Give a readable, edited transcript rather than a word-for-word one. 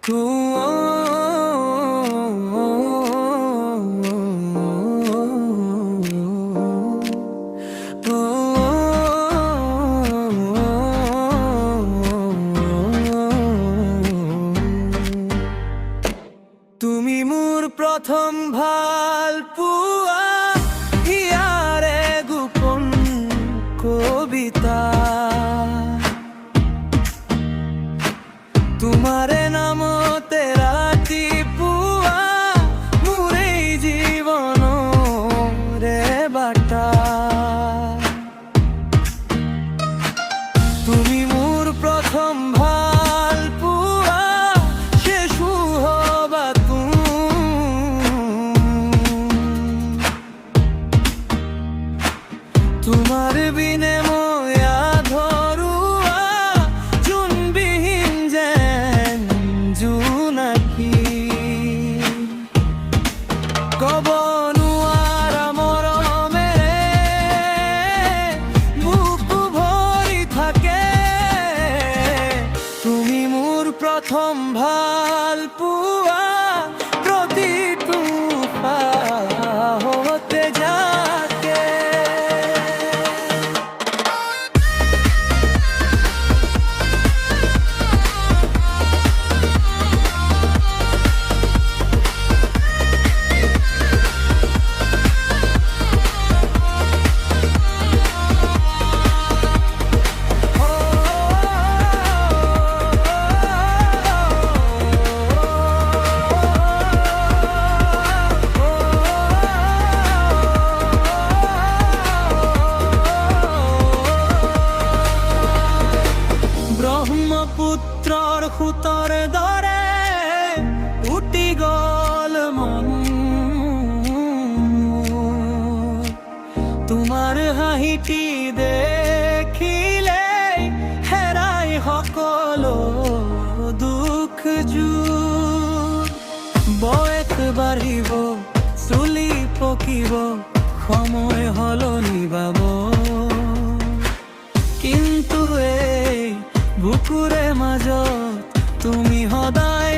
তুমি মোর প্রথম ভাল পুয়া হিয়ারে গোপন কবিতা তোমারে নামতে রাতি পুয়া মোরে জীবন রে বাটা তুমি মোর প্রথম ভাল পুয়া শেষ হবা তোমার বিনে ময়া ধরুয়া জুনবিহীন যেন জুনাকি কবনুয়ার মরমেরে বুক ভরি থাকে তুমি মোর প্রথম ভাল পুয়া প্রতিটু হতে যাকে ব্রহ্মপুত্রর খুতর দরে উটি গল মন তোমার হাহিটি দেখিলে হেরাই সকল দুঃখ জুর বয়স বাঢ়িব চুলি পকিব সময় হলনি বাব কিন্তু এই বুকুৰে মাজত তুমি সদায়